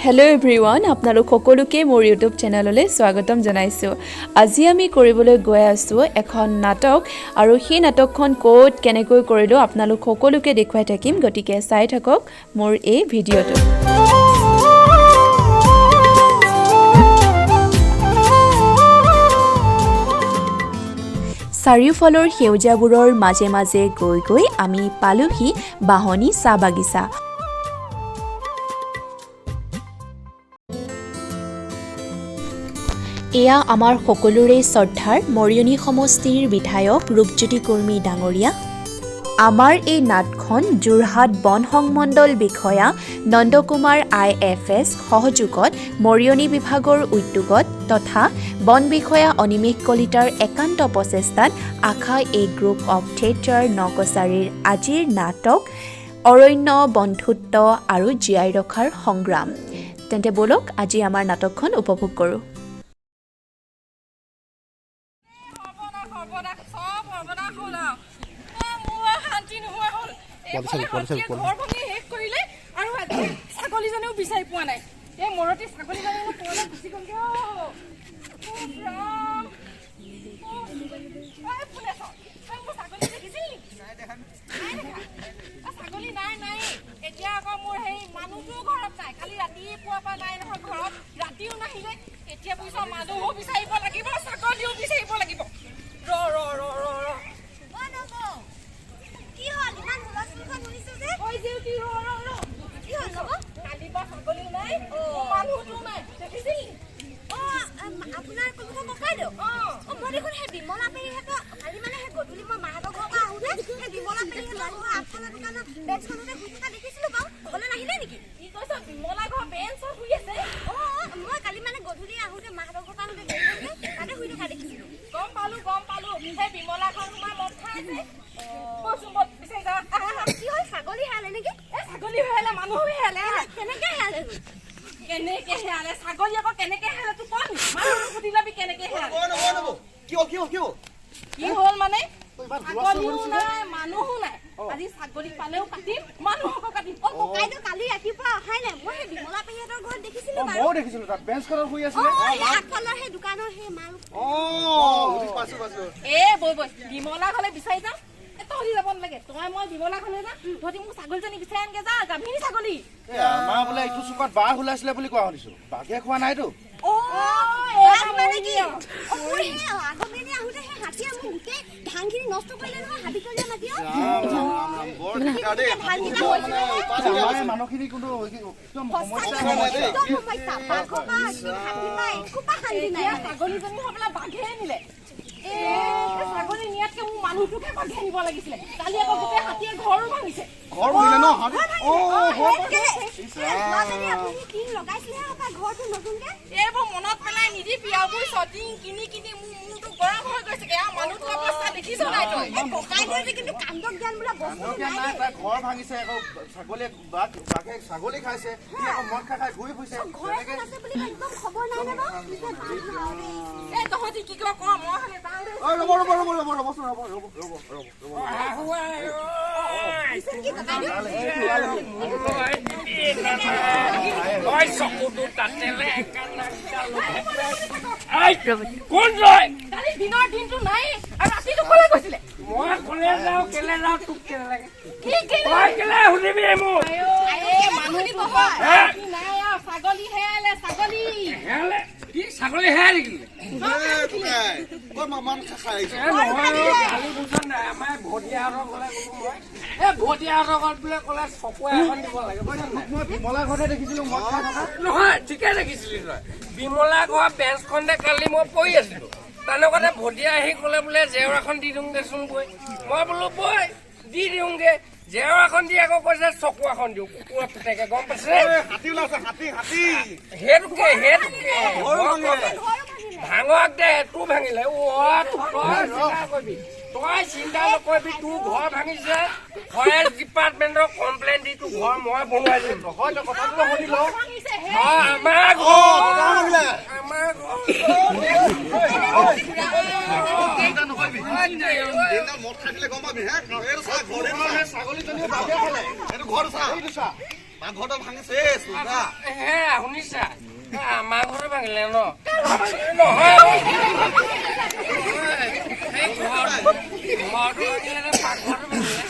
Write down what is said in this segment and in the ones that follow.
Hello' everyone, আপোনালোক সকলোকে মোৰ ইউটিউব চেনেললৈ স্বাগতম জনাইছোঁ। আজি আমি কৰিবলৈ গৈ আছোঁ এখন নাটক, আৰু সেই নাটকখন ক'ত কেনেকৈ কৰিলোঁ আপোনালোক সকলোকে দেখুৱাই থাকিম। গতিকে চাই থাকক মোৰ এই ভিডিঅ'টো। চাৰিওফালৰ সেউজীয়াবোৰৰ মাজে মাজে গৈ গৈ আমি পালোহি বাহনী চাহ বাগিচা। এয়া আমাৰ সকলোৰে শ্ৰদ্ধাৰ মৰিয়নি সমষ্টিৰ বিধায়ক ৰূপজ্যোতি কুৰ্মী ডাঙৰীয়া। আমাৰ এই নাটখন যোৰহাট বন সংমণ্ডল বিষয়া নন্দকুমাৰ IFS সহযোগত মৰিয়নি বিভাগৰ উদ্যোগত তথা বন বিষয়া অনিমেষ কলিতাৰ একান্ত প্ৰচেষ্টাত আশা এ গ্ৰুপ অৱ থিয়েটাৰ নকছাৰীৰ আজিৰ নাটক অৰণ্য বন্ধুত্ব আৰু জীয়াই ৰখাৰ সংগ্ৰাম। তেন্তে বলক আজি আমাৰ নাটকখন উপভোগ কৰোঁ। ছাগলীজনীও বিচাৰি পোৱা নাই। এই মৰতি ছাগলীজনী গুচি গ'ল। ছাগলী নাই নাই, এতিয়া আকৌ মোৰ সেই মানুহটোও ঘৰত নাই। কালি ৰাতিপুৱাৰ পৰা নাই নহয় ঘৰত, ৰাতিও নাহিলে। এতিয়া বুজিছ, মানুহো বিচাৰিব লাগিব, ছাগলীও বিচাৰিব লাগিব। ৰ ৰ ৰ ৰ ৰ আপোনাৰ কোনোবা ককাই দিয়ক। মই দেখোন সেই বিমলা পেহীহঁত কালি মানে সেই গধূলি মই মাহঁতৰ ঘৰৰ পৰা আহোঁতে সেই বিমলা পেহীহঁতৰ আগফালৰ দোকানৰ বেঞ্চখনতে শুই থকা দেখিছিলোঁ বাৰু। ঘৰলৈ নাহিলে নেকি? কি কৈছ? বিমলা ঘৰ বেঞ্চত শুই আছে? মই কালি মানে গধূলি আহোঁতে মাহঁতৰ ঘৰৰ পৰা আহোঁতে বেঞ্চখনতে তাতে শুই থকা দেখিছিলোঁ। গম পালো। সেই বিমলা ঘৰ তোমাৰ মদ খাই আছে। কচোন মদ বিচাৰি যা। কি হ'ল, ছাগলী হেৰালে নেকি? এই ছাগলী হেৰালে, মানুহো হেৰালে। কেনেকৈ হেৰালে? কেনেকে হেৰালে? ছাগলী আকৌ কেনেকে হেৰালে তোক কম। মানুহক সুধি লবি কেনেকে হেৰালে। কি হ'ল মানে? ছাগলীও নাই, মানুহো নাই। আজি ছাগলী পালেও কাটিম, মানুহকো কাটিম। ককাইদেউ কালি ৰাতিপুৱা অহাই নাই। মই সেই বিমলা পেহীহঁতৰ ঘৰত দেখিছিলোঁ বাৰু। ময়ো দেখিছিলো তাত বেঞ্চখনত শুই আছিলে। সেই আগফালৰ সেই দোকানৰ সেই মাল। বৈ বিমলা ঘৰলে বিচাৰি যাম। তহঁতি যাব নালাগে, তই মই বিমলা ঘৰলে যাম। তহঁতি মোক ছাগলীজনী বিচাৰি আনগে যা, গাভিনী ছাগলী। আমাৰ বোলে ইটো চুকত বাঘ ওলাইছিলে বুলি কোৱা শুনিছো। বাঘে খোৱা নাইতো। মানুহখিনি কোনো ছাগলীজনী হ'বলা বাঘে নিলে। ছাগলী নিয়াতকে মোৰ মানুহটোকে বাঘে নিব লাগিছিলে। কালি আকৌ গোটেই হাতীয়ে ঘৰো ভাঙিছে। এইবোৰ মনত পেলাই নিদিবি আৰু বুজিছ। টিং কিনি কিনি মোৰটো গৰম হৈ গৈছেগে। আৰু মানুহটোৰ অৱস্থা দেখিছ নাই তই? কিন্তু কান্দক জ্ঞান বোলা বস্তু ঘৰ ভাঙিছে। আকৌ ছাগলীয়ে বাঘে ছাগলী খাইছে, মদ খাই ঘূৰি ফুৰিছে। খবৰ নাই নে বাৰু? তহঁতি কি ক মই হ'লে যাওঁ দে। কোন তই? কালি দিনৰ দিনটো নাই আৰু ৰাতিটো ক'লে গৈছিলে? মই কলে যাওঁ কেলে যাওঁ তোক কেলে লাগে? কি তই কেলে সুধিবি মোক? নাই আৰু ছাগলী হেৰালে, ছাগলী হেৰালে কি? ছাগলী হেৰাই থাকিলে? গালি বুজা নাই। আমাৰ ভটিয়াহঁতৰ গ'লে গ'লো মই। এই ভটিয়াহঁতৰ ঘৰত বোলে ক'লে চকুৱে এখন দিব লাগে। মই বিমলা ঘৰতে দেখিছিলো মদ খাই থকা। নহয়, ঠিকে দেখিছিলি তই। বিমলা ঘৰ বেঞ্চখনতে কালি মই পৰি আছিলো। তেনেকুৱাতে ভটিয়া আহি ক'লে বোলে জেওৰ এখন দি দিওঁগেচোন বৈ। মই বোলো বৈ দি দিওঁগে। জেওৰ এখন দি আকৌ কৈছে চকু এখন দিওঁ। কুকুৰা পুতেকে গম পাইছে? সেইটোকে ভাঙক দে, তোৰ ভাঙিলে। তই চিন্তা নকৰিবি, তোৰ ঘৰ ভাঙিছে। ফৰেষ্ট ডিপাৰ্টমেণ্টৰ কমপ্লেইন দি তোৰ ঘৰ মই বনোৱাই দিম। কথাটো শুনি লওঁ। আমাৰ ঘৰ পাকঘৰটো ভাঙিছে চোকা হে শুনিছা আমাৰ ঘৰতে ভাঙিলে ন নহয় এই ঘৰটো ভাঙিলে নে পাকঘৰটো ভাঙিলে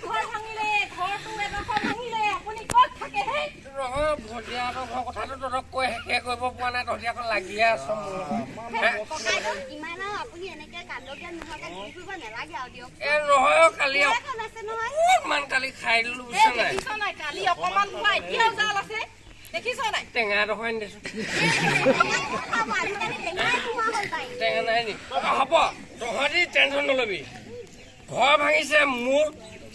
ঘৰ ভাঙিলে ঘৰটো এডোখৰ ভাঙিলে আপুনি ক'ত থাকে হে নহয় ভটিয়াহঁতৰ ঘৰ কথাটো তহঁতক কৈ শেষ কৰিব পৰা নাই তহঁতি আকৌ লাগিয়ে আছ ককাইদেউ ইমান আৰু আপুনি এনেকে কান্দকীয়া নোহোৱাকে ঘূৰি ফুৰিব নালাগে আৰু দিয়ক এ নহয় কালি এখন আছে নহয় অকমান কালি খাই দিলো বুজিছ নাই দেখিছ নাই কালি অকমান খোৱা এতিয়াও জাল আছে দেখিছ নাই টেঙা এডোখৰ আনি দিছো আজিকালি টেঙাই নোহোৱা হ'ল তাই টেঙা নাই নি হ'ব তহঁতি টেনশ্যন নলবি ঘৰ ভাঙিছে মোৰ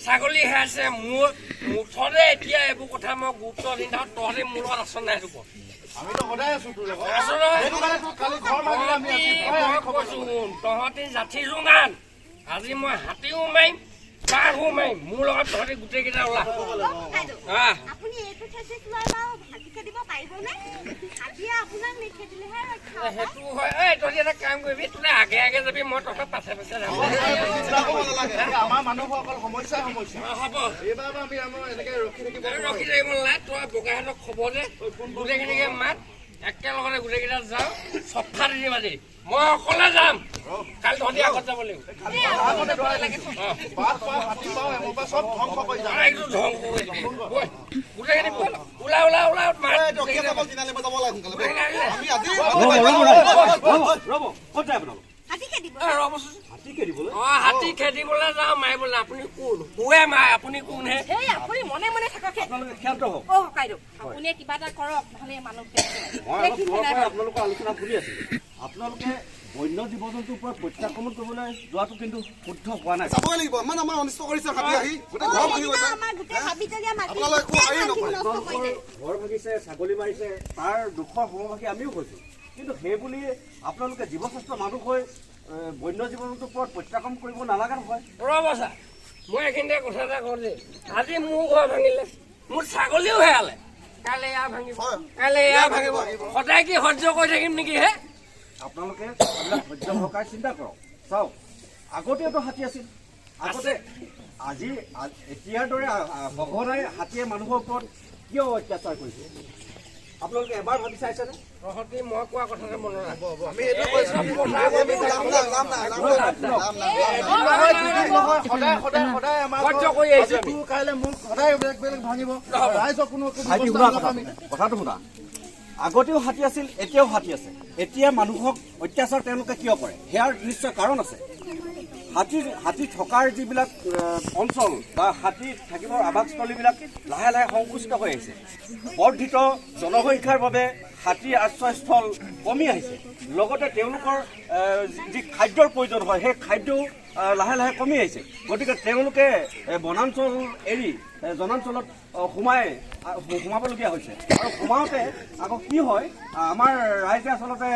ছাগলী হেৰাইছে মোৰ মুঠতে এতিয়া এইবোৰ কথা মই গুৰুত্ব দি থাকোঁ তহঁতি মোৰ লগত আছ নাই সেইটো কওঁ আমিতো সদায় আছো তোৰ লগত আছ নহয় সেইটো কাৰণে তোৰ কালি ঘৰ ভাঙিলে আমি মই কৈছো শুন তহঁতি জাঠি জোঙান আজি মই হাতীও মাৰিম বাঘো মাৰিম মোৰ লগত তহঁতি গোটেইকেইটা ওলা ককাইদেউ আহ আপুনি এইটো খেতিত লৈ বাৰু হাতী খেদিব পাৰিবনে হাতীয়ে আপোনাক নিখেদিলেহে ৰক্ষা হ'ব সেইটো হয় এই তহঁতি এটা কাম কৰিবি তোলে আগে আগে যাবি মই তহঁতৰ পাছে পাছে যাম চিন্তা কৰিব নালাগে আমাৰ মানুহৰ অকল সমস্যাই সমস্যা হ'ব এইবাৰ আমি আমাৰ এনেকে ৰখি থাকিব ৰখি থাকিব নালাগে তই বগাহঁতক খবৰ দে গোটেইখিনিকে মাত একেলগতে গোটেইকেইটা যাওঁ চফা দি দিম আজি মই অকলে যাম কালি তহঁতি আগত যাব লাগিব বাঘ পাওঁ হাতী পাওঁ এমৰ পৰা চব ধ্বংস কৰি যাম একদম ধ্বংস কৰি দিম গোটেইখিনি ওলা ওলা ওলা মাত হাতী খেদিব হাতী খেদিবলৈ যাওঁ মাৰিবলৈ আপুনি কোন কোৱে মাৰে আপুনি কোন হে এই আপুনি মনে মনে থাকক অ ককাইদেউ আপুনিয়ে কিবা এটা কৰক নহ'লে মানুহ আপোনালোকৰ আলোচনা শুনি আছিলো আপোনালোকে বন্য জীৱ জন্তুৰ ওপৰত প্ৰত্যাক্ৰমণ কৰিবলৈ যোৱাটো কিন্তু শুদ্ধ হোৱা নাই যাবই লাগিব ইমান আমাৰ অনিষ্ট কৰিছে হাতী আহি গোটেই ঘৰ ভাঙি গৈছে আমাৰ গোটেই হাবিতলীয়া মাটি আপোনালোকে একো হেৰি নকৰে। নষ্ট কৰিলে ঘৰ ভাঙিছে ছাগলী মাৰিছে তাৰ দুখৰ সমভাগী আমিও হৈছো কিন্তু সেই বুলি আপোনালোকে জীৱশ্ৰেষ্ঠ মানুহ হৈ বন্য জীৱ জন্তুৰ ওপৰত প্ৰত্যাক্ৰমণ কৰিব নালাগে নহয় ৰ'ব ছাৰ মই এইখিনিতে কথা এটা কওঁ যে আজি মোৰ ঘৰ ভাঙিলে মোৰ ছাগলীও হেৰালে কাইলৈ এয়া ভাঙিব কাইলৈ এয়া ভাঙিব সদায় কি সহ্য কৰি থাকিম নেকি হে আপোনালোকে এইবিলাক ধৈৰ্য সহকাৰে চিন্তা কৰক চাওক আগতেওতো হাতী আছিল আগতে আজি এতিয়াৰ দৰে সঘনাই হাতীয়ে মানুহৰ ওপৰত কিয় অত্যাচাৰ কৰিছে আপোনালোকে এবাৰ ভাবি চাইছেনে তহঁতি মই কোৱা কথাতে মনত ৰাখ আমি এইটো কৈছো সদায় সদায় সদায় আমাৰ সহ্য কৰি আহিছো আমি তোৰ কাইলৈ মোক সদায় বেলেগ বেলেগ ভাঙিব ৰাইজৰ কোনো ভাইটি শুনা কথাটো শুনা আগতেও হাতী আছিল এতিয়াও হাতী আছে এতিয়া মানুহক অত্যাচাৰ তেওঁলোকে কিয় কৰে সেয়াৰ নিশ্চয় কাৰণ আছে হাতী থকাৰ যিবিলাক অঞ্চল বা হাতী থাকিবৰ আৱাসস্থলীবিলাক লাহে লাহে সংকুচিত হৈ আহিছে বৰ্ধিত জনসংখ্যাৰ বাবে হাতীৰ আশ্ৰয়স্থল কমি আহিছে লগতে তেওঁলোকৰ যি খাদ্যৰ প্ৰয়োজন হয় সেই খাদ্যও লাহে লাহে কমি আহিছে গতিকে তেওঁলোকে বনাঞ্চল এৰি জনাঞ্চলত সোমাবলগীয়া হৈছে আৰু সোমাওঁতে আকৌ কি হয় আমাৰ ৰাইজে আচলতে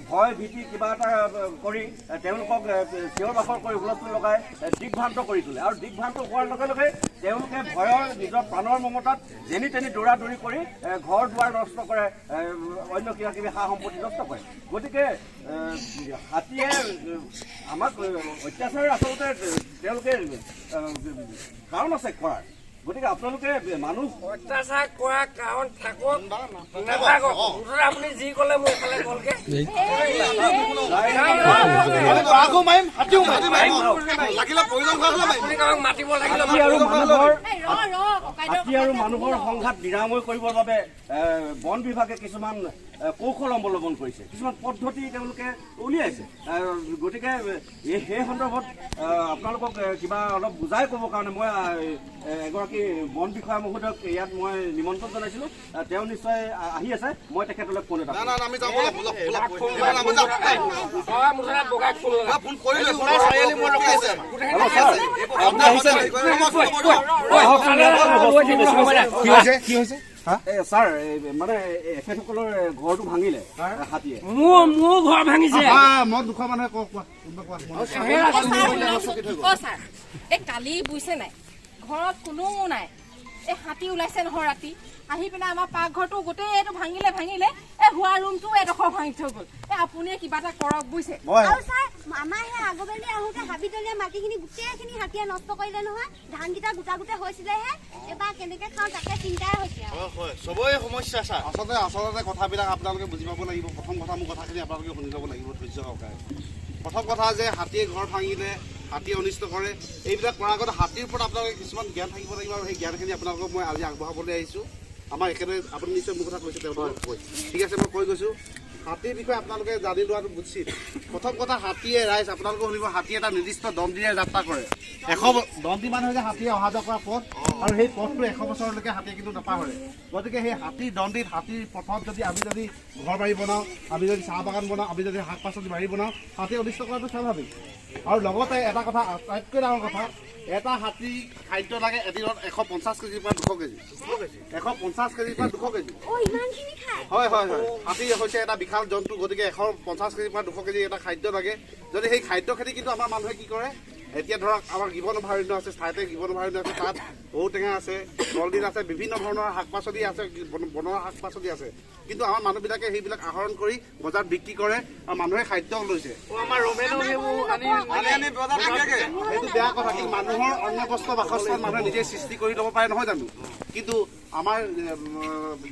ভয় ভীতি কিবা এটা কৰি তেওঁলোকক চিঞৰ বাখৰ কৰি হুলস্থুল লগাই দিগভ্ৰান্ত কৰি তোলে আৰু দিগভ্ৰান্ত হোৱাৰ লগে লগে তেওঁলোকে ভয়ৰ নিজৰ প্ৰাণৰ মমতাত যেনি তেনি দৌৰা দৌৰি কৰি ঘৰ দুৱাৰ নষ্ট কৰে অন্য কিবা কিবি সা সম্পত্তি নষ্ট কৰে গতিকে হাতীয়ে আমাক অত্যাচাৰ আচলতে তেওঁলোকে কাৰণ আছে কৰাৰ গতিকে আপোনালোকে মানুহ অত্যাচাৰ কৰা কাৰণ থাকক নাথাকক মুঠতে আপুনি যি ক'লে মোৰ এইফালে গ'লগে বাঘো মাৰিম হাতীও মাৰিম লাগিলে প্ৰয়োজন হোৱা হ'লে মাৰিম আপুনি কাৰোবাক মাতিব লাগিলে হাতী আৰু মানুহৰ সংঘাত নিৰাময় কৰিবৰ বাবে বন বিভাগে কিছুমান কৌশল অৱলম্বন কৰিছে কিছুমান পদ্ধতি তেওঁলোকে উলিয়াইছে গতিকে সেই সন্দৰ্ভত আপোনালোকক কিবা অলপ বুজাই ক'বৰ কাৰণে মই এগৰাকী বন বিষয়া মহোদয়ক ইয়াত মই নিমন্ত্ৰণ জনাইছিলোঁ তেওঁ নিশ্চয় আহি আছে মই তেখেতলৈ ফোন এটা আমি যাব ফোন কৰিলো চাৰিআলি মোৰ ৰখি আছে কি হৈছে ছাৰ মানে এখেতসকলৰ ঘৰটো ভাঙিলে হাতীয়ে মোৰ ঘৰ ভাঙিছে মই দুখৰ মানুহে কোৱা ছাৰ এই কালি বুজিছে নাই ঘৰত কোনো নাই এই হাতী ওলাইছে নহয় ৰাতি আহি পিনে আমাৰ পাকঘৰটো গোটেই এইটো ভাঙিলে এই হোৱা ৰুমটো এডোখৰ ভাঙি থৈ গ'ল এই আপুনিয়ে কিবা এটা কৰক বুজিছে আৰু ছাৰ আমাৰ সেই আগবেলি আহোঁতে হাবিতলীয়া মাটিখিনি গোটেইখিনি হাতীয়ে নষ্ট কৰিলে নহয় ধানকেইটা গোটা গোটা হৈছিলেহে এবাৰ কেনেকে খাওঁ তাকে চিন্তাই হৈছে হয় চবৰে সমস্যা ছাৰ আচলতে কথাবিলাক আপোনালোকে বুজি পাব লাগিব প্ৰথম কথা মোৰ কথাখিনি আপোনালোকে শুনি ল'ব লাগিব ধৈৰ্য সহকাৰে প্ৰথম কথা যে হাতীয়ে ঘৰ ভাঙিলে হাতীয়ে অনিষ্ট কৰে এইবিলাক কৰাৰ আগতে হাতীৰ ওপৰত আপোনালোকে কিছুমান জ্ঞান থাকিব লাগিব আৰু সেই জ্ঞানখিনি আপোনালোকক মই আজি আগবঢ়াবলৈ আহিছোঁ আমাৰ একেদৰে আপুনি নিশ্চয় মোৰ কথা কৈছে তেওঁলোকক কৈ ঠিক আছে মই কৈ গৈছোঁ হাতীৰ বিষয়ে আপোনালোকে জানি লোৱাটো উচিত প্ৰথম কথা হাতীয়ে ৰাইজ আপোনালোকে শুনিব হাতীয়ে এটা নিৰ্দিষ্ট দণ্ডিৰে যাত্ৰা কৰে 100 দণ্ডি মানে হৈছে হাতীয়ে অহা যোৱা কৰা পথ আৰু সেই পথটো 100 বছৰলৈকে হাতীয়ে কিন্তু নাপাহৰে গতিকে সেই হাতীৰ দণ্ডিত হাতীৰ পথত যদি আমি যদি ঘৰ বাৰী বনাওঁ আমি যদি চাহ বাগান বনাওঁ আমি যদি শাক পাচলি বাৰী বনাওঁ হাতীয়ে অনিষ্ট কৰাটো স্বাভাৱিক আৰু লগতে এটা কথা আটাইতকৈ ডাঙৰ কথা এটা হাতী খাদ্য লাগে এদিনত 150 কেজিৰ পৰা 200 কেজি 150 কেজিৰ পৰা 200 কেজি হয় হয় হয় হাতী হৈছে এটা বিশাল জন্তু গতিকে 150 কেজিৰ পৰা 200 কেজি এটা খাদ্য লাগে যদি সেই খাদ্য খেতি কিন্তু আমাৰ মানুহে কি কৰে এতিয়া ধৰক আমাৰ গিবনভাৰণ্য আছে ঠাইতে গিবনভাৰণ্য আছে তাত ঔটেঙা আছে কলডিল আছে বিভিন্ন ধৰণৰ শাক পাচলি আছে বনোৱা শাক পাচলি আছে কিন্তু আমাৰ মানুহবিলাকে সেইবিলাক আহৰণ কৰি বজাৰত বিক্ৰী কৰে আৰু মানুহে খাদ্য লৈছে সেইটো বেয়া কথা কিন্তু মানুহৰ অন্য বস্ত্ৰ বাসস্থান মানুহে নিজে সৃষ্টি কৰি ল'ব পাৰে নহয় জানো কিন্তু আমাৰ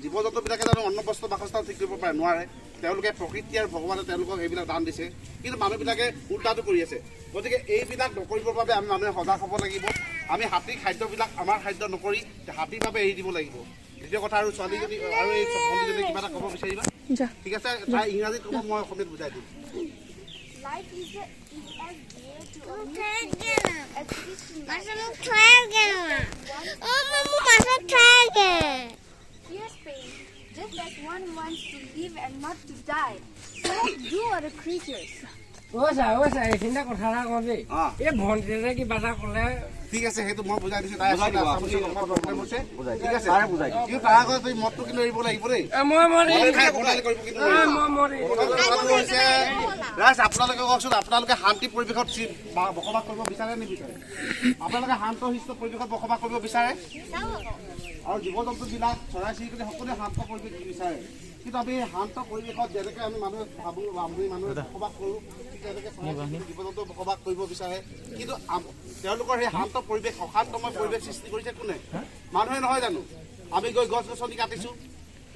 জীৱ জন্তুবিলাকে জানো অন্য বস্ত্ৰ বাসস্থান ঠিক কৰিব পাৰে নোৱাৰে তেওঁলোকে প্ৰকৃতি আৰু ভগৱানে তেওঁলোকক সেইবিলাক দান দিছে কিন্তু মানুহবিলাকে উল্টাটো কৰি আছে গতিকে এইবিলাক নকৰিবৰ বাবে আমি মানুহে সজাগ হ'ব লাগিব আমি হাতীৰ খাদ্যবিলাক আমাৰ খাদ্য নকৰি হাতীৰ বাবে এৰি দিব লাগিব দ্বিতীয় কথা আৰু ছোৱালীজনী আৰু এই ভণ্টিজনী কিবা এটা ক'ব বিচাৰিবা ঠিক আছে তাই ইংৰাজীত ক'ব মই অসমীয়াত বুজাই দিম Just as one wants to live and not to die, so do other creatures. Sir এইখিনিতে কথা এটা কওঁ দেই এই ভণ্টিয়ে কিবা এটা ক'লে ঠিক আছে সেইটো মই বুজাই দিছোঁ তাই প্ৰব্লেম হৈছে ঠিক আছে কিন্তু তাৰ আগত তুমি মদটো কিন্তু এৰিব লাগিব দেই ৰাইজ আপোনালোকে কওকচোন আপোনালোকে শান্তি পৰিৱেশত বসবাস কৰিব বিচাৰে নিবিচাৰে আপোনালোকে শান্ত শিষ্ট পৰিৱেশত বসবাস কৰিব বিচাৰে আৰু জীৱ জন্তুবিলাক চৰাই চিৰিকটি সকলোৱে শান্ত পৰিৱেশ বিচাৰে কিন্তু আমি শান্ত পৰিৱেশত যেনেকৈ আমি মানুহে ভাবোঁ আমি মানুহে বসবাস কৰোঁ ঠিক তেনেকৈ জীৱ জন্তু বসবাস কৰিব বিচাৰে কিন্তু তেওঁলোকৰ সেই শান্ত পৰিৱেশ অশান্তময় পৰিৱেশ সৃষ্টি কৰিছে কোনে মানুহে নহয় জানো আমি গৈ গছ গছনি কাটিছোঁ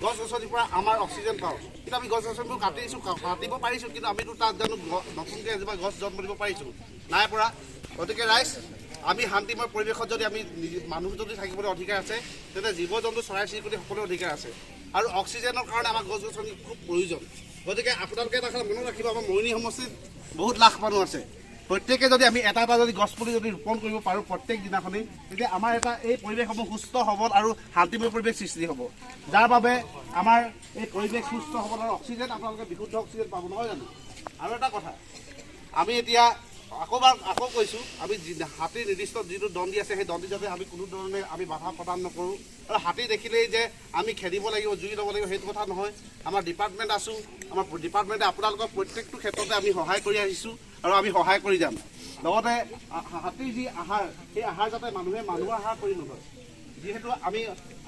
গছ গছনিৰ পৰা আমাৰ অক্সিজেন পাওঁ কিন্তু আমি গছ গছনিবোৰ কাটিব পাৰিছোঁ কিন্তু আমিতো তাত জানো নতুনকৈ এজোপা গছ জন্ম দিব পাৰিছোঁ নাই পৰা গতিকে ৰাইজ আমি শান্তিময় পৰিৱেশত যদি আমি মানুহ যদি থাকিবলৈ অধিকাৰ আছে তেন্তে জীৱ জন্তু চৰাই চিৰিকটি সকলো অধিকাৰ আছে আৰু অক্সিজেনৰ কাৰণে আমাক গছ গছনি খুব প্ৰয়োজন গতিকে আপোনালোকে এটা কথা মনত ৰাখিব আমাৰ মৰিয়নি সমষ্টিত বহুত লাখ মানুহ আছে প্ৰত্যেকে যদি আমি এটা এটা যদি গছপুলি যদি ৰোপণ কৰিব পাৰোঁ প্ৰত্যেক দিনাখনেই তেতিয়া আমাৰ এটা এই পৰিৱেশসমূহ সুস্থ সবল আৰু শান্তিময় পৰিৱেশ সৃষ্টি হ'ব যাৰ বাবে আমাৰ এই পৰিৱেশ সুস্থ সবল আৰু অক্সিজেন আপোনালোকে বিশুদ্ধ অক্সিজেন পাব নহয় জানো আৰু এটা কথা আমি এতিয়া আকৌ কৈছোঁ আমি হাতীৰ নিৰ্দিষ্ট যিটো দণ্ডি আছে সেই দণ্ডি যাতে আমি কোনো ধৰণে আমি বাধা প্ৰদান নকৰোঁ আৰু হাতী দেখিলেই যে আমি খেদিব লাগিব জুই ল'ব লাগিব সেইটো কথা নহয় আমাৰ ডিপাৰ্টমেণ্ট আছোঁ আমাৰ ডিপাৰ্টমেণ্টে আপোনালোকৰ প্ৰত্যেকটো ক্ষেত্ৰতে আমি সহায় কৰি আহিছোঁ আৰু আমি সহায় কৰি যাম লগতে হাতীৰ যি আহাৰ সেই আহাৰ যাতে মানুহে মানুহৰ আহাৰ কৰি নলয় যিহেতু আমি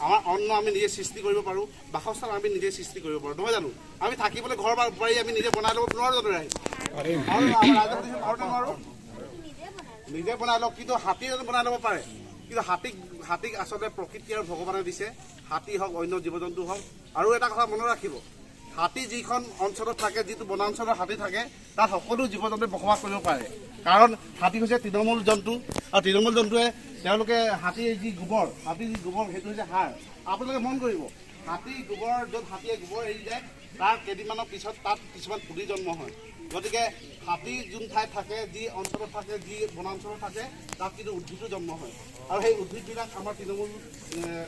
আমাৰ অন্ন আমি নিজে সৃষ্টি কৰিব পাৰোঁ বাসস্থান আমি নিজে সৃষ্টি কৰিব পাৰোঁ নহয় জানো আমি থাকিবলৈ ঘৰ বাৰী আমি নিজে বনাই ল'ব নোৱাৰোঁ জানো নোৱাৰোঁ নিজে বনাই লওক কিন্তু হাতী জানো বনাই ল'ব পাৰে কিন্তু হাতীক আচলতে প্ৰকৃতি আৰু ভগৱানে দিছে হাতী হওক অন্য জীৱ জন্তু হওক আৰু এটা কথা মনত ৰাখিব হাতী যিখন অঞ্চলত থাকে যিটো বনাঞ্চলত হাতী থাকে তাত সকলো জীৱ জন্তুৱে বসবাস কৰিব পাৰে কাৰণ হাতী হৈছে তৃণমূল জন্তু আৰু তৃণমূল জন্তুৱে তেওঁলোকে হাতীৰ যি গোবৰ সেইটো হৈছে সাৰ আপোনালোকে মন কৰিব হাতী গোবৰ য'ত হাতীয়ে গোবৰ এৰি যায় তাৰ কেইদিনমানৰ পিছত তাত কিছুমান পুলি জন্ম হয় গতিকে হাতী যোন ঠাইত থাকে যি অঞ্চলত থাকে যি বনাঞ্চলত থাকে তাত কিন্তু উদ্ভিদো জন্ম হয় আৰু সেই উদ্ভিদবিলাক আমাৰ তৃণমূল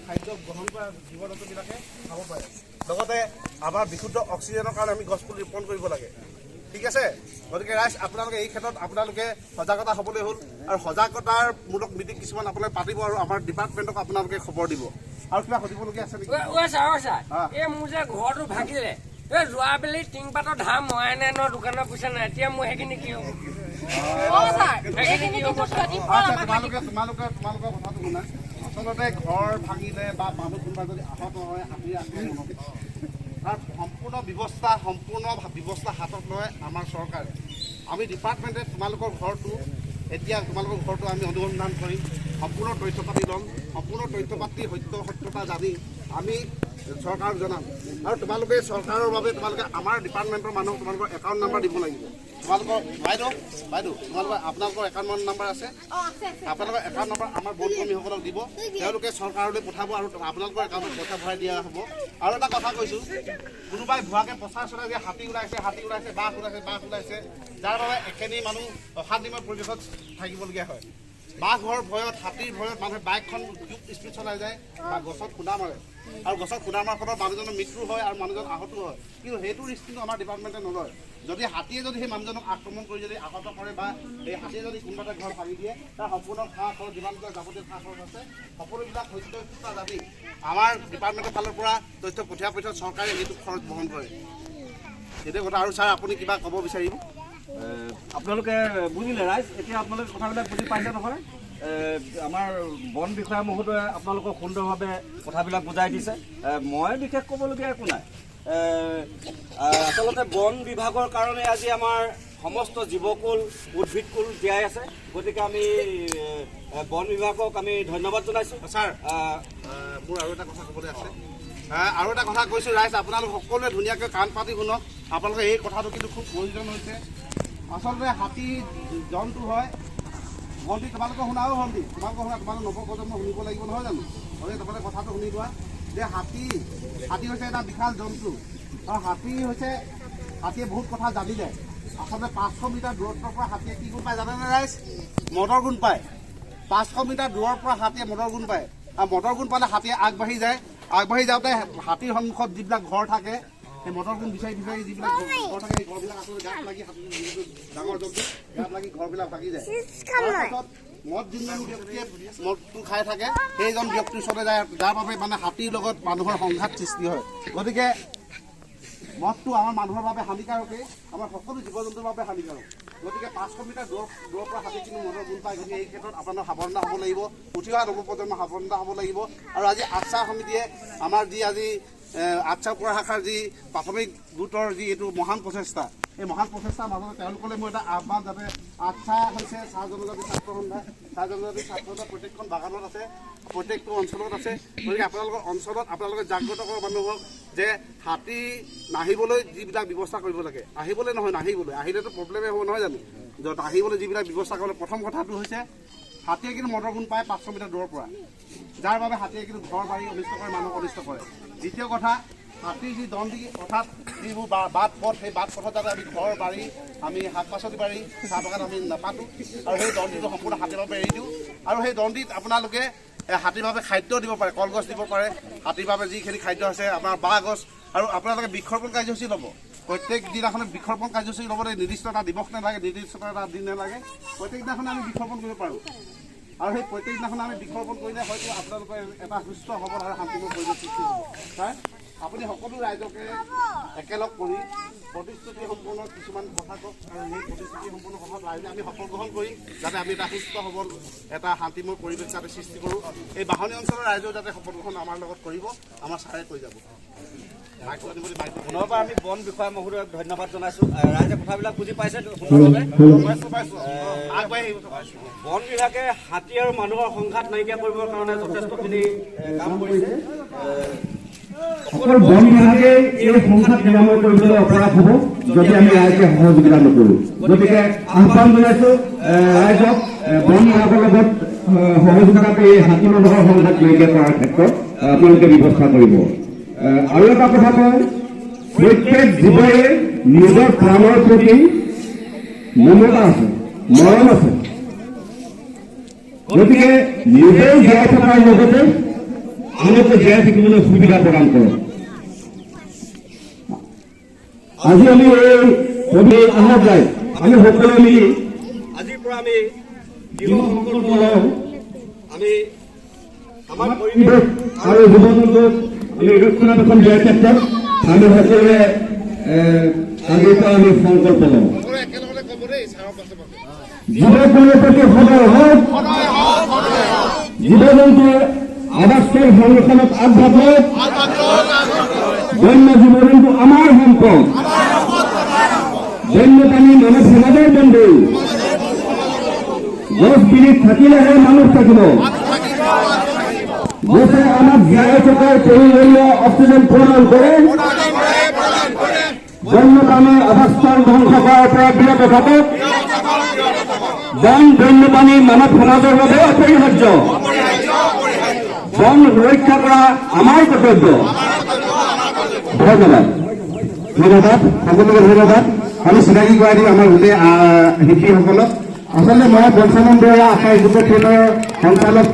খাদ্য গ্ৰহণ কৰা জীৱ জন্তুবিলাকে খাব পাৰে লগতে আমাৰ বিশুদ্ধ অক্সিজেনৰ কাৰণে আমি গছপুলি ৰোপণ কৰিব লাগে ঠিক আছে গতিকে ৰাইজ আপোনালোকে এই ক্ষেত্ৰত আপোনালোকে সজাগতা হ'বলৈ হ'ল আৰু সজাগতাৰ মূলক মিটিং কিছুমান আপোনালোকে পাতিব আৰু আমাৰ ডিপাৰ্টমেণ্টক আপোনালোকে খবৰ দিব আৰু কিবা সুধিবলগীয়া আছে নেকি এই মোৰ যে ঘৰটো ভাগিলে এই যোৱাবেলি টিংপাতৰ ধাৰ মৰাই নাই ন দোকানৰ পইচা নাই এতিয়া মোৰ সেইখিনি কি হ'ব তোমালোকৰ কথাটো শুনা আচলতে ঘৰ ভাঙিলে বা মানুহ কোনোবা যদি আহত হয় হাতীৰ আক্ৰমণত তাত সম্পূৰ্ণ সম্পূৰ্ণ ব্যৱস্থা হাতত লয় আমাৰ চৰকাৰে। আমি ডিপাৰ্টমেণ্টে তোমালোকৰ ঘৰটো আমি অনুসন্ধান কৰিম, সম্পূৰ্ণ তথ্য পাতি ল'ম, সম্পূৰ্ণ তথ্য পাতি সত্যতা জানি আমি চৰকাৰক জনাম। আৰু তোমালোকে চৰকাৰৰ বাবে তোমালোকে আমাৰ ডিপাৰ্টমেণ্টৰ মানুহক তোমালোকৰ একাউণ্ট নাম্বাৰ দিব লাগিব। তোমালোকৰ বাইদেউ আপোনালোকৰ একাউণ্ট নাম্বাৰ আছে? আপোনালোকৰ একাউণ্ট নাম্বাৰ আমাৰ বন কৰ্মীসকলক দিব, তেওঁলোকে চৰকাৰলৈ পঠাব আৰু আপোনালোকৰ একাউণ্টত পইচা ভৰাই দিয়া হ'ব। আৰু এটা কথা কৈছোঁ, কোনোবাই ভুৱাকৈ প্ৰচাৰ চলাই যে হাতী ওলাইছে, বাঘ ওলাইছে, যাৰ বাবে এখিনি মানুহ অশান্তিময় পৰিৱেশত থাকিবলগীয়া হয়। বাঘৰ ভয়ত, হাতীৰ ভয়ত মানুহে বাইকখন খুব স্পীড চলাই যায় বা গছত খুন্দা মাৰে, আৰু গছত খুন্দা মৰাৰ ফলত মানুহজনৰ মৃত্যু হয় আৰু মানুহজন আহতো হয়। কিন্তু সেইটো ৰিস্ক কিন্তু আমাৰ ডিপাৰ্টমেণ্টে নলয়। যদি হাতীয়ে যদি সেই মানুহজনক আক্ৰমণ কৰি যদি আহত কৰে বা সেই হাতীয়ে যদি কোনোবা এটা ঘৰ ভাঙি দিয়ে, তাৰ সম্পূৰ্ণ খা খৰচ যিমানবিলাক যাৱতীয় খা খৰচ আছে সকলোবিলাক সত্যতা জানি আমাৰ ডিপাৰ্টমেণ্টৰ ফালৰ পৰা তথ্য পঠিওৱাৰ পিছত চৰকাৰে সেইটো খৰচ বহন কৰে। সেইটোৱে কথা। আৰু ছাৰ আপুনি কিবা ক'ব বিচাৰিব? আপোনালোকে বুজিলে ৰাইজ, এতিয়া আপোনালোকে কথাবিলাক বুজি পাইছে নহয়? আমাৰ বন বিষয়া মহোদয়ে আপোনালোকক সুন্দৰভাৱে কথাবিলাক বুজাই দিছে। মই বিশেষ ক'বলগীয়া একো নাই। আচলতে বন বিভাগৰ কাৰণে আজি আমাৰ সমস্ত জীৱকুল উদ্ভিদকুল জীয়াই আছে। গতিকে আমি বন বিভাগক আমি ধন্যবাদ জনাইছোঁ। ছাৰ মোৰ আৰু এটা কথা ক'বলৈ আছে। আৰু এটা কথা কৈছোঁ ৰাইজ, আপোনালোক সকলোৱে ধুনীয়াকৈ কাণ পাতি শুনক। আপোনালোকে এই কথাটো কিন্তু খুব প্ৰয়োজন হৈছে। আচলতে হাতী জন্তু হয়। ভণ্টি তোমালোকে শুনাও ভণ্টি, তোমালোকৰ নৱপ্ৰজন্ম শুনিব লাগিব নহয় জানো? গতিকে তোমালোকে কথাটো শুনি লোৱা যে হাতী হৈছে এটা বিশাল জন্তু। আৰু হাতীয়ে বহুত কথা জানি যায়। আচলতে 500 মিটাৰ দূৰত্বৰ পৰা হাতীয়ে কি গুণ পায় জানেনে ৰাইজ? মদৰ গুণ পায়। 500 মিটাৰ দূৰৰ পৰা হাতীয়ে মদৰ গুণ পায়। আৰু মদৰ গুণ পালে হাতীয়ে আগবাঢ়ি যায়। আগবাঢ়ি যাওঁতে হাতীৰ সন্মুখত যিবিলাক ঘৰ থাকে, সেই মদৰ গুণ বিচাৰি যিবিলাক ঘৰ থাকে, সেই ঘৰবিলাক আচলতে গাত লাগি ডাঙৰ জন্তু গাত লাগি ঘৰবিলাক ভাগি যায়। তাৰপাছত মদ যোনজন ব্যক্তিয়ে মদটো খাই থাকে সেইজন ব্যক্তিৰ ওচৰতে যায়, যাৰ বাবে মানে হাতীৰ লগত মানুহৰ সংঘাত সৃষ্টি হয়। গতিকে মদটো আমাৰ মানুহৰ বাবে হানিকাৰকেই, আমাৰ সকলো জীৱ জন্তুৰ বাবে হানিকাৰক। গতিকে 500 মিটাৰ দূৰৰ পৰা হাতী কিন্তু মদৰ গুণ পায়। গতিকে এই ক্ষেত্ৰত আপোনালোক সাৱধানতা হ'ব লাগিব, উঠি অহা নৱপ্ৰজন্ম সাৱধানতা হ'ব লাগিব। আৰু আজি আচ্ছা সমিতিয়ে আমাৰ আজি আচ্ছা পৰা শাখাৰ যি প্ৰাথমিক গোটৰ যি এইটো মহান প্ৰচেষ্টা, এই মহান প্ৰচেষ্টাৰ মাজতে তেওঁলোকলৈ মোৰ এটা আহ্বান, যাতে আচ্ছা হৈছে চাহ জনজাতি ছাত্ৰ সন্থা। চাহ জনজাতি ছাত্ৰ সন্থা প্ৰত্যেকখন বাগানত আছে, প্ৰত্যেকটো অঞ্চলত আছে। গতিকে আপোনালোকৰ অঞ্চলত আপোনালোকে জাগ্ৰত কৰা মানুহক যে হাতী নাহিবলৈ যিবিলাক ব্যৱস্থা কৰিব লাগে, আহিবলৈ নহয় নাহিবলৈ, আহিলেতো প্ৰব্লেমেই হ'ব নহয় জানো? য'ত আহিবলৈ যিবিলাক ব্যৱস্থা কৰিব, প্ৰথম কথাটো হৈছে হাতীয়ে কিন্তু মদৰ গুণ পায় 500 মিটাৰ দূৰৰ পৰা, যাৰ বাবে হাতীয়ে কিন্তু ঘৰ বাৰী অনিষ্ট কৰে, মানুহক অনিষ্ট কৰে। দ্বিতীয় কথা, হাতীৰ যি দণ্ডি অৰ্থাৎ যিবোৰ বাট পথ, সেই বাট পথত যাতে আমি ঘৰ বাৰী, আমি শাক পাচলি বাৰী, চাহ বাগান আমি নাপাতোঁ, আৰু সেই দণ্ডিটো সম্পূৰ্ণ হাতীৰ বাবে এৰি দিওঁ। আৰু সেই দণ্ডিত আপোনালোকে হাতীৰ বাবে খাদ্য দিব পাৰে, কলগছ দিব পাৰে, হাতীৰ বাবে যিখিনি খাদ্য আছে আপোনাৰ বাঁহ গছ, আৰু আপোনালোকে বৃক্ষৰোপণ কাৰ্যসূচী ল'ব। প্ৰত্যেক দিনাখনে বৃক্ষৰোপণ কাৰ্যসূচী ল'বলৈ নিৰ্দিষ্ট এটা দিৱস নালাগে, নিৰ্দিষ্ট এটা দিন নালাগে, প্ৰত্যেক দিনাখনে আমি বৃক্ষৰোপণ কৰিব পাৰোঁ। আৰু সেই প্ৰত্যেক দিনাখনে আমি বৃক্ষৰোপণ কৰিলে হয়তো আপোনালোকৰ এটা সুস্থ সবল আৰু শান্তিময় পৰিৱেশ সৃষ্টি হ'ব। ছাৰ আপুনি সকলো ৰাইজকে একেলগ কৰি প্ৰতিশ্ৰুতি সম্পূৰ্ণ কিছুমান কথা কওক, আৰু সেই প্ৰতিশ্ৰুতি সম্পূৰ্ণ কথাত ৰাইজে আমি শপত গ্ৰহণ কৰি যাতে আমি এটা সুস্থ সবল এটা শান্তিময় পৰিৱেশ যাতে সৃষ্টি কৰোঁ। এই বাঢ়নি অঞ্চলৰ ৰাইজেও যাতে শপত গ্ৰহণ আমাৰ লগত কৰিব, আমাৰ ছাৰে কৈ যাব। পুনৰ পৰা আমি বন বিষয়া মহোদয়ক ধন্যবাদ জনাইছোঁ। ৰাইজে কথাবিলাক বুজি পাইছে বন বিভাগে হাতী আৰু মানুহৰ সংঘাত নাইকিয়া কৰিবৰ কাৰণে যথেষ্টখিনি কাম কৰিছে। অকল বন বিভাগে এই সংঘাত নিৰাময় কৰিবলৈ অপৰাধ হ'ব যদি আমি ৰাইজে সহযোগিতা নকৰোঁ। গতিকে আহ্বান জনাইছোঁ ৰাইজক বন বিভাগৰ লগত সহযোগিতা কৰি হাতী মানুহৰ সংঘাত নাইকিয়া কৰাৰ ক্ষেত্ৰত আপোনালোকে ব্যৱস্থা কৰিব। আৰু এটা কথা কওঁ, প্ৰত্যেক জীৱৰে নিজৰ প্ৰাণৰ প্ৰতি মমতা আছে, মৰম আছে। গতিকে নিজেও জীয়াই থকাৰ লগতে আনকো জীয়াই থাকিবলৈ সুবিধা প্ৰদান কৰক। আজি আমি এই আহক যায় আমি সকলোৱে মিলি আজিৰ পৰা আমি সংকল্প লওঁ, আমি আমাৰ পৰিৱেশ আৰু জীৱ জন্তুক আমি ৰক্ষণাবেক্ষণ দিয়াৰ ক্ষেত্ৰত আমি সকলোৱে আজিৰ পৰা আমি সংকল্প লওঁ। জীৱকুলৰ প্ৰতি সদয় হওক, জীৱ জন্তুৰ আৱাসস্থল সংৰক্ষণত আগভাগ লওক, বন্য জীৱ জন্তু আমাৰ সম্পদ বন্যপ্ৰাণী মানৱ সমাজৰ বন্ধু গছ বিৰিখ থাকিলেহে মানুহ থাকিব গছে আমাক জীয়াই থকাৰ প্ৰয়োজনীয় অক্সিজেন প্ৰদান কৰে বন্যপ্ৰাণীৰ আবাসস্থল ধ্বংস কৰাৰ পৰা বিৰত থাকক বন বন্যপ্ৰাণী মানৱ সমাজৰ বাবে অপৰিহাৰ্য বন ৰক্ষা কৰা আমাৰ কৰ্তব্য ধন্যবাদ ধন্যবাদ সকলোকে ধন্যবাদ আমি চিনাকি কৰাই দিম আমাৰ গোটেই শিল্পীসকলক আচলতে মই পঞ্চানন বৰুৱা আশাই যুৱ ট্ৰেইনৰ সঞ্চালক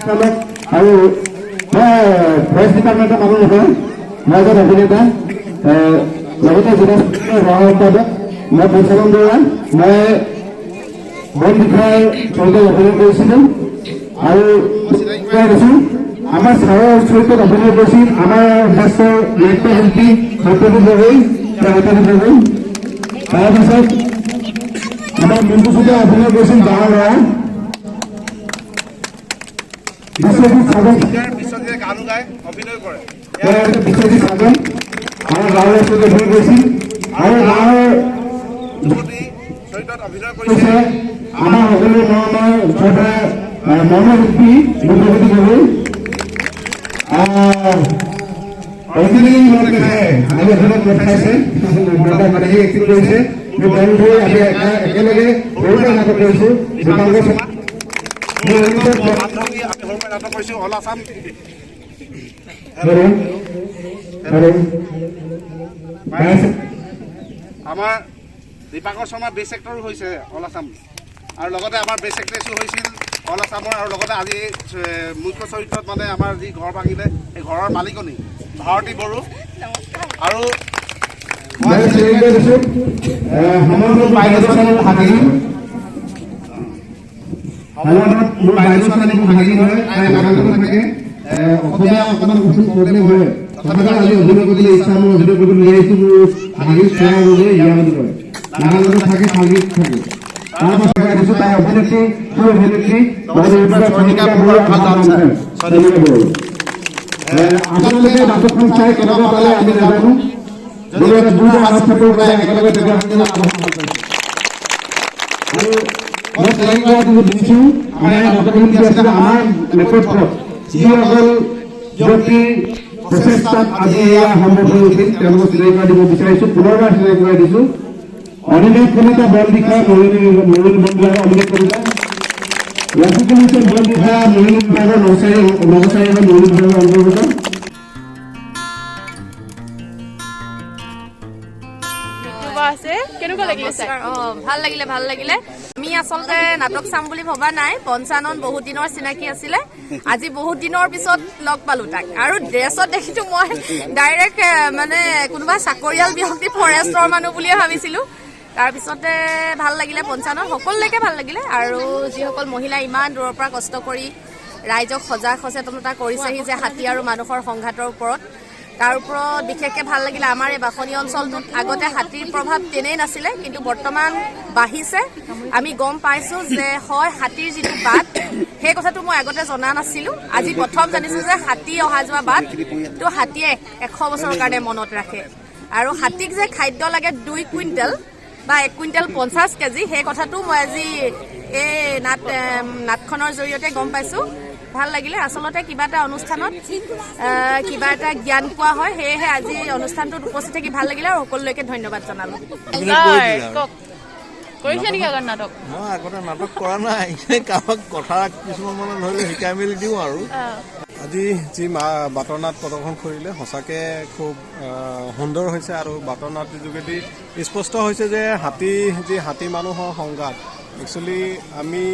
চালক আৰু মই ফৰেষ্ট ডিপাৰ্টমেণ্টৰ মানুহ নহয় মই এজন অভিনেতা লগতে জিলা সভাপক মই পঞ্চানন বৰুৱা মই বন বিষয়াৰ চৰিত্ৰত অভিনয় কৰিছিলোঁ আৰু কৈছোঁ আমাৰ ছাৰৰ চৰিত্ৰত অভিনয় কৰিছিল আমাৰ ৰাষ্ট্ৰৰ নাট্যশিল্পী সত্যজিৎ গগৈ তাৰপিছত আমাৰ মন্টু চুতীয়া অভিনয় কৰিছিল গাঁৱৰ ল'ৰা বিশ্বজিৎ সাগৰ বিশ্বজিতে গানো গায় অভিনয় কৰে বিশ্বজিৎ সাগৰ আমাৰ গাঁৱৰ চৰিত্ৰত অভিনয় কৰিছিল আৰু গাঁৱৰ চৰিত্ৰত অভিনয় কৰিছে কৰিছে আমাৰ সকলো মৰণৰ মৰ্মশিল্পী মন্টু গগৈ অভিনয় আজি অভিনয় পঠাইছে মানেহি এক্টিং কৰিছে বন্ধু আমি একেলগে সৰুতে নাটক কৰিছোঁ নাটক কৰিছোঁ অল আছাম আমাৰ দীপাংকৰ শৰ্মাৰ বেষ্ট এক্টৰো হৈছে অল আছাম আৰু লগতে আমাৰ বেষ্ট এক্ট্ৰেছো হৈছিল অল আছামৰ আৰু লগতে আজি মুখ্য চৰিত্ৰত মানে আমাৰ যি ঘৰ ভাঙিলে সেই ঘৰৰ মালিকনী ভাৰতী বড়ো আৰু মোৰ বাইদেউ ছোৱালীবোৰ ভাগি হয় তাই নাগালেণ্ডত থাকে অসমীয়া অকণমান প্ৰব্লেম হয় তথাপিও আজি অভিনয় কৰিবলৈ ইচ্ছা মোৰ অভিনয় কৰিবলৈ লৈ আহিছোঁ মোৰ ভাগি চোৱা বুলি ইয়াৰ বুলি কয় নাগালেণ্ডত থাকে ভাগি থাকে তাৰপাছত দিছোঁ তাই অভিনেত্ৰী মোৰ অভিনেত্ৰী আপোনালোকে নাটকখন চাই কেনেকুৱা পালে আমি নাজানো যদি এটা দুটা আৰম্ভ কৰিব পাৰে একেলগে তেতিয়াহ'লে আৰু মই চিনাকি কৰা দিছোঁ আমাৰ নাটকখন কি আছিলে আমাৰ নেতৃত্বত যিসকল ব্যক্তিৰ প্ৰচেষ্টাত আজি এয়া সম্ভৱ হৈ উঠিল তেওঁলোকক চিনাকি কৰা দিব বিচাৰিছোঁ পুনৰবাৰ চিনাকি কৰাই দিছোঁ অনিমেষ কলিতা বন বিষয়া মৰিয়নী বন বিভাগৰ অনিমেষ কলিতা ৰাজুকুল হোসেন বন বিষয়া মৰিয়নী বিভাগৰ নৱচাৰী মৰিয়নী বিভাগৰ অন্তৰ্গত ভাল লাগিলে আমি আচলতে নাটক চাম বুলি ভবা নাই পঞ্চানন বহুত দিনৰ চিনাকি আছিলে আজি বহুত দিনৰ পিছত লগ পালো তাক আৰু ড্ৰেছত দেখিছো মই ডাইৰেক্ট মানে কোনোবা চাকৰিয়াল ব্যক্তি ফৰেষ্টৰ মানুহ বুলিয়ে ভাবিছিলো তাৰপিছতে ভাল লাগিলে পঞ্চানন সকলোলৈকে ভাল লাগিলে আৰু যিসকল মহিলা ইমান দূৰৰ পৰা কষ্ট কৰি ৰাইজক সজাগ সচেতনতা কৰিছেহি যে হাতী আৰু মানুহৰ সংঘাতৰ ওপৰত তাৰ ওপৰত বিশেষকৈ ভাল লাগিলে আমাৰ এই বাসনী অঞ্চলটোত আগতে হাতীৰ প্ৰভাৱ তেনেই নাছিলে কিন্তু বৰ্তমান বাঢ়িছে আমি গম পাইছোঁ যে হয় হাতীৰ যিটো বাট সেই কথাটো মই আগতে জনা নাছিলোঁ আজি প্ৰথম জানিছোঁ যে হাতী অহা যোৱা বাটটো হাতীয়ে 100 বছৰৰ কাৰণে মনত ৰাখে আৰু হাতীক যে খাদ্য লাগে 2 কুইণ্টেল বা 1 কুইণ্টেল 50 কেজি সেই কথাটো মই আজি এই নাটখনৰ জৰিয়তে গম পাইছোঁ ভাল লাগিলে আচলতে কিবা এটা অনুষ্ঠানত কিবা এটা জ্ঞান পোৱা হয় সেয়েহে আজি অনুষ্ঠানটোত উপস্থিত থাকি ভাল লাগিলে আৰু সকলোলৈকে ধন্যবাদ জনালোঁ কৰিছে নেকি আগত নাটক মই আগতে নাটক কৰা নাই কাৰোবাক কথা কিছুমান মানে ধৰিলে শিকাই মেলি দিওঁ আৰু আজি যি বাটৰ নাট প্ৰদৰ্শন কৰিলে সঁচাকৈ খুব সুন্দৰ হৈছে আৰু বাটৰ নাটৰ যোগেদি স্পষ্ট হৈছে যে হাতী মানুহৰ সংঘাত একচুৱেলি আমি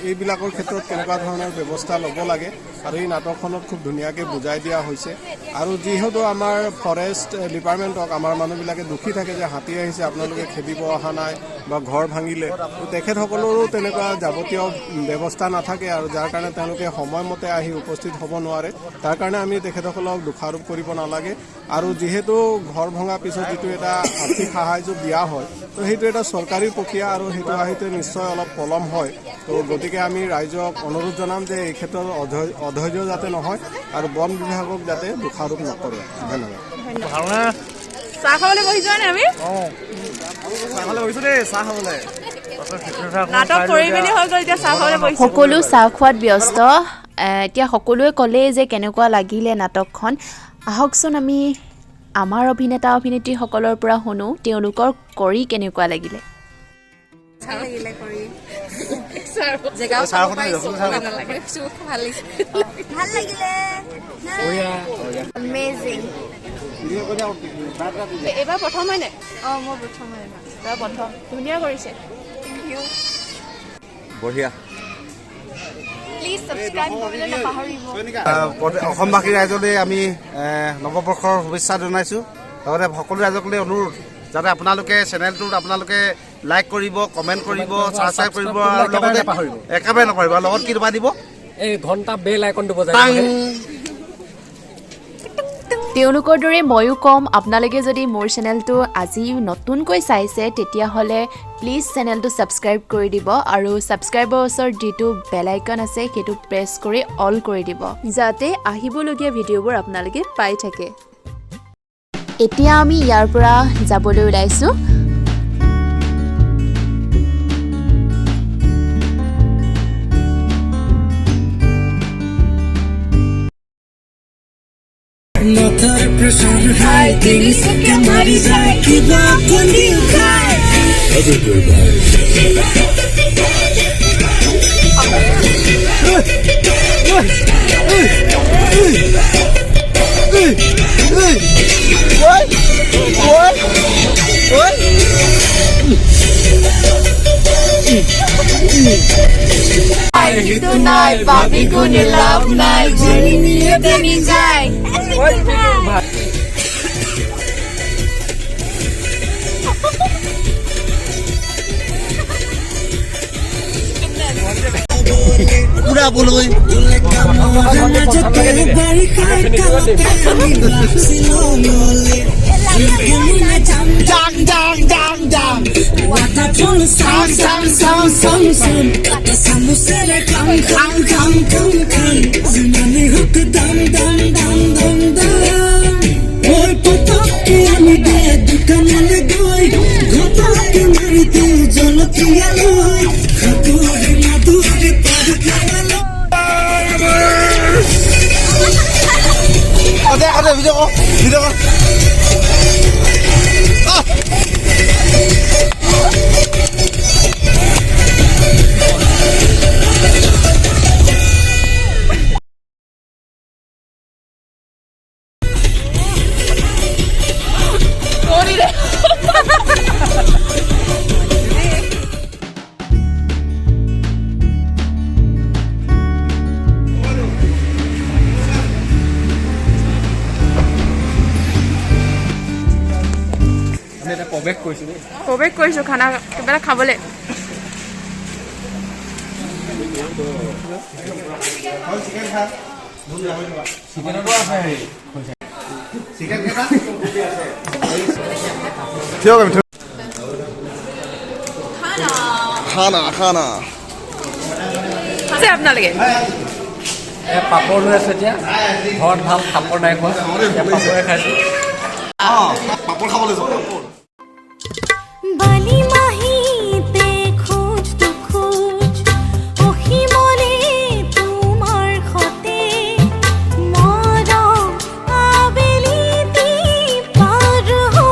এইবিলাকৰ ক্ষেত্ৰত কেনেকুৱা ধৰণৰ ব্যৱস্থা ল'ব লাগে আৰু এই নাটকখনত খুব ধুনীয়াকৈ বুজাই দিয়া হৈছে আৰু যিহেতু আমাৰ ফৰেষ্ট ডিপাৰ্টমেণ্টক আমাৰ মানুহবিলাকে দুখী থাকে যে হাতী আহিছে আপোনালোকে খেদিব অহা নাই বা ঘৰ ভাঙিলে তেখেতসকলৰো তেনেকুৱা যাৱতীয় ব্যৱস্থা নাথাকে আৰু যাৰ কাৰণে তেওঁলোকে সময়মতে আহি উপস্থিত হ'ব নোৱাৰে তাৰ কাৰণে আমি তেখেতসকলক দোষাৰোপ কৰিব নালাগে আৰু যিহেতু ঘৰ ভঙাৰ পিছত যিটো এটা আৰ্থিক সাহায্য দিয়া হয় তো সেইটো এটা চৰকাৰী প্ৰক্ৰিয়া আৰু সেইটো আহিতে নিশ্চয় অলপ পলম হয় তো গতিকে আমি ৰাইজক অনুৰোধ জনাম যে এই ক্ষেত্ৰত অধৈৰ্য যাতে নহয় আৰু বন বিভাগক যাতে দোষাৰোপ নকৰে ধন্যবাদ ভাওনা চাহ খাবলৈ বহিছো নে আমি নাটক কৰি মেলি হৈ গ'ল এতিয়া চাহ খাবলৈ বহিছো সকলো চাহ খোৱাত ব্যস্ত এতিয়া সকলোৱে ক'লে যে কেনেকুৱা লাগিলে নাটকখন আহকচোন আমি আমাৰ অভিনেতা অভিনেত্ৰীসকলৰ পৰা শুনো তেওঁলোকৰ কৰি কেনেকুৱা লাগিলে ভাল লাগিলে কৰি জেগাও চাব পাৰিছো ভাল লাগিছে ভাল লাগিলে এমেজিং এইবাৰ প্ৰথম হয়নে মই প্ৰথম হয় এইবাৰ প্ৰথম ধুনীয়া কৰিছে বঢ়িয়া প্লিজ ছাবস্ক্ৰাইব কৰিবলৈ নাপাহৰিব অসমবাসী ৰাইজলৈ আমি নৱবৰ্ষৰ শুভেচ্ছা জনাইছোঁ লগতে সকলো ৰাইজকলৈ অনুৰোধ যাতে আপোনালোকে চেনেলটোত আপোনালোকে লাইক কৰিব কমেণ্ট কৰিব ছাবস্ক্ৰাইব কৰিব আৰু লগতে একেবাৰে নকৰিব আৰু লগত কি দবাই দিব এই ঘণ্টা বেল আইকনটো বজাই তেওঁলোকৰ দৰে ময়ো ক'ম আপোনালোকে যদি মোৰ চেনেলটো আজি নতুনকৈ চাইছে তেতিয়াহ'লে প্লিজ চেনেলটো ছাবস্ক্ৰাইব কৰি দিব আৰু ছাবস্ক্ৰাইবৰ ওচৰত যিটো বেল আইকন আছে সেইটো প্ৰেছ কৰি অল কৰি দিব যাতে আহিবলগীয়া ভিডিঅ'বোৰ আপোনালোকে পাই থাকে এতিয়া আমি ইয়াৰ পৰা যাবলৈ ওলাইছোঁ মাথার প্রেশার হাই দিলি সকে মারি যায় কিবা কোনি খায় tonight Bobby gonna love night Jenny niye deni jay পুরা বলই না যেতে বাড়ি খায় Dang, dang, dang, dang. Wata cholo sam, sam, sam, sam, sam. Kata samu sere kam, kam, kam, kam, kam. Zinane hook dam, dam, dam, dam, dam. Oi potok ki ami de dukanale goi. Gotak ki marite jolo tiyaloi. Khakore madure padukayalo. Ade video প্ৰৱেশ কৰিছো খানা কিবা খাবলৈ খানা আছে আপোনালোকে পাপৰ লৈ আছে এতিয়া ঘৰত ভাল পাপৰ নাই খোৱা পাপৰে খাইছোঁ পাপৰ খাবলৈ যাওঁ বালি মাহিতে খোঁজ তো খোঁজ ওহি মনে তোমাৰ খতে মৰম আবেলিতে পাৰ হো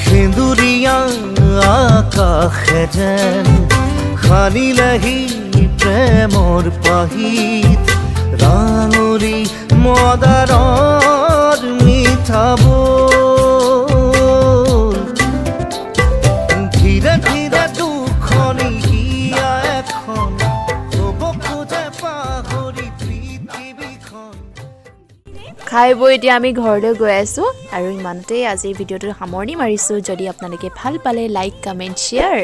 সিঁদুৰিয়া আকাশে যেন খানিলেহি প্ৰেমৰ পাহিত ৰাঙৰি মদাৰৰ মিঠাবোৰ ধীৰে ধীৰে দুখনি হিয়া এখন হ'ব খোজে পাহৰি পৃথিৱীখন খাই বৈ এতিয়া আমি ঘৰলৈ গৈ আছোঁ আৰু ইমানতেই আজিৰ ভিডিঅ'টোৰ সামৰণি মাৰিছোঁ যদি আপোনালোকে ভাল পালে লাইক কমেণ্ট শ্বেয়াৰ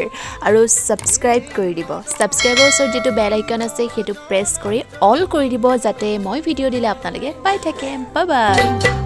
আৰু ছাবস্ক্ৰাইব কৰি দিব ছাবস্ক্ৰাইবৰ ওচৰত যিটো বেল আইকন আছে সেইটো প্ৰেছ কৰি অল কৰি দিব যাতে মই ভিডিঅ' দিলে আপোনালোকে পাই থাকে বাই বাই